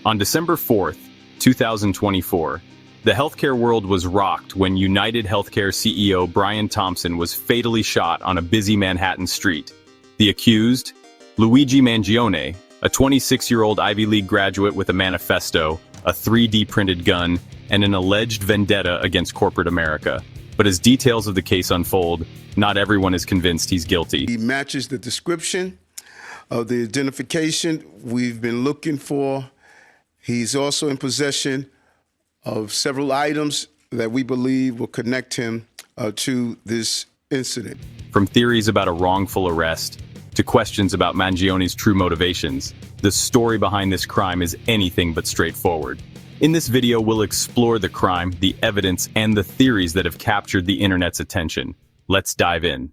On December 4th, 2024, the healthcare world was rocked when UnitedHealthcare CEO Brian Thompson was fatally shot on a busy Manhattan street. The accused, Luigi Mangione, a 26-year-old Ivy League graduate with a manifesto, a 3D printed gun, and an alleged vendetta against corporate America. But as details of the case unfold, not everyone is convinced he's guilty. He matches the description of the identification we've been looking for. He's also in possession of several items that we believe will connect him to this incident. From theories about a wrongful arrest to questions about Mangione's true motivations, the story behind this crime is anything but straightforward. In this video, we'll explore the crime, the evidence, and the theories that have captured the internet's attention. Let's dive in.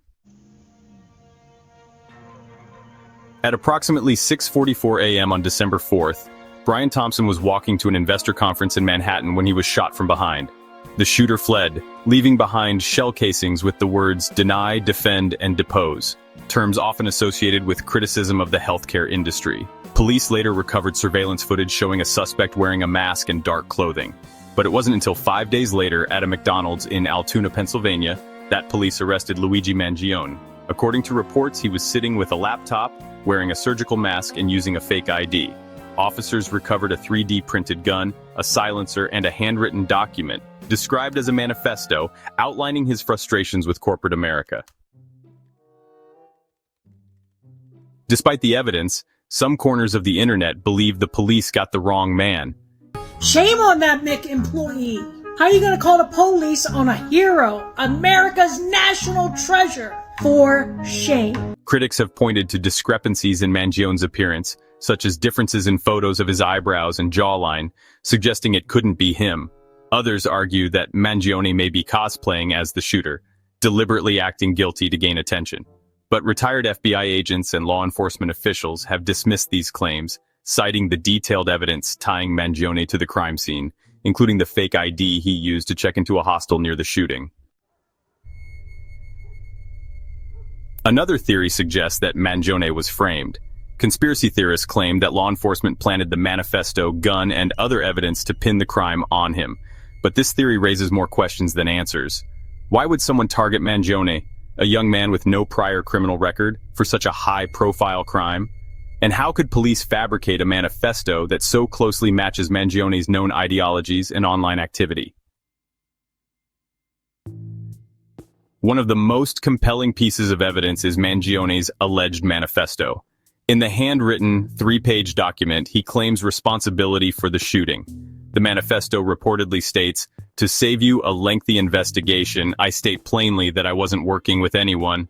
At approximately 6:44 a.m. on December 4th, Brian Thompson was walking to an investor conference in Manhattan when he was shot from behind. The shooter fled, leaving behind shell casings with the words "deny, defend, and depose," terms often associated with criticism of the healthcare industry. Police later recovered surveillance footage showing a suspect wearing a mask and dark clothing. But it wasn't until 5 days later at a McDonald's in Altoona, Pennsylvania, that police arrested Luigi Mangione. According to reports, he was sitting with a laptop, wearing a surgical mask, and using a fake ID. Officers recovered a 3D printed gun, a silencer, and a handwritten document, described as a manifesto, outlining his frustrations with corporate America. Despite the evidence, some corners of the internet believe the police got the wrong man. Shame on that Mick employee! How are you gonna call the police on a hero, America's national treasure? For shame. Critics have pointed to discrepancies in Mangione's appearance, such as differences in photos of his eyebrows and jawline, suggesting it couldn't be him. Others argue that Mangione may be cosplaying as the shooter, deliberately acting guilty to gain attention. But retired FBI agents and law enforcement officials have dismissed these claims, citing the detailed evidence tying Mangione to the crime scene, including the fake ID he used to check into a hostel near the shooting. Another theory suggests that Mangione was framed. Conspiracy theorists claim that law enforcement planted the manifesto, gun, and other evidence to pin the crime on him. But this theory raises more questions than answers. Why would someone target Mangione, a young man with no prior criminal record, for such a high-profile crime? And how could police fabricate a manifesto that so closely matches Mangione's known ideologies and online activity? One of the most compelling pieces of evidence is Mangione's alleged manifesto. In the handwritten, 3-page document, he claims responsibility for the shooting. The manifesto reportedly states, "To save you a lengthy investigation, I state plainly that I wasn't working with anyone."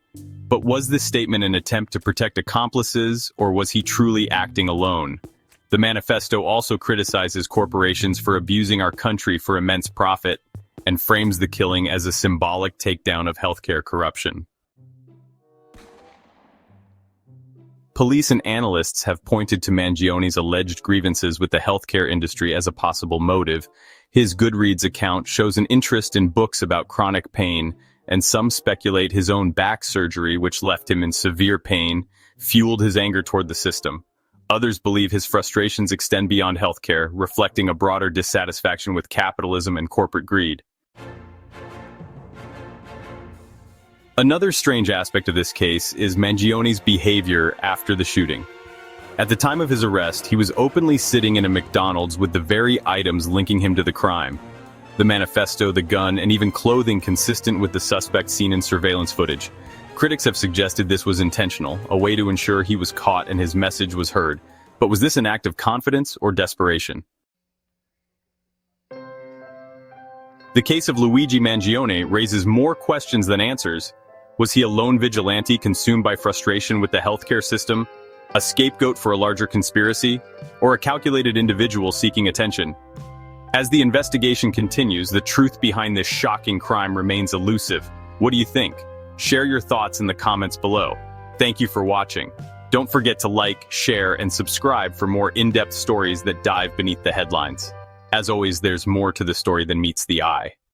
But was this statement an attempt to protect accomplices, or was he truly acting alone? The manifesto also criticizes corporations for abusing our country for immense profit, and frames the killing as a symbolic takedown of healthcare corruption. Police and analysts have pointed to Mangione's alleged grievances with the healthcare industry as a possible motive. His Goodreads account shows an interest in books about chronic pain, and some speculate his own back surgery, which left him in severe pain, fueled his anger toward the system. Others believe his frustrations extend beyond healthcare, reflecting a broader dissatisfaction with capitalism and corporate greed. Another strange aspect of this case is Mangione's behavior after the shooting. At the time of his arrest, he was openly sitting in a McDonald's with the very items linking him to the crime. The manifesto, the gun, and even clothing consistent with the suspect seen in surveillance footage. Critics have suggested this was intentional, a way to ensure he was caught and his message was heard. But was this an act of confidence or desperation? The case of Luigi Mangione raises more questions than answers. Was he a lone vigilante consumed by frustration with the healthcare system, a scapegoat for a larger conspiracy, or a calculated individual seeking attention? As the investigation continues, the truth behind this shocking crime remains elusive. What do you think? Share your thoughts in the comments below. Thank you for watching. Don't forget to like, share, and subscribe for more in-depth stories that dive beneath the headlines. As always, there's more to the story than meets the eye.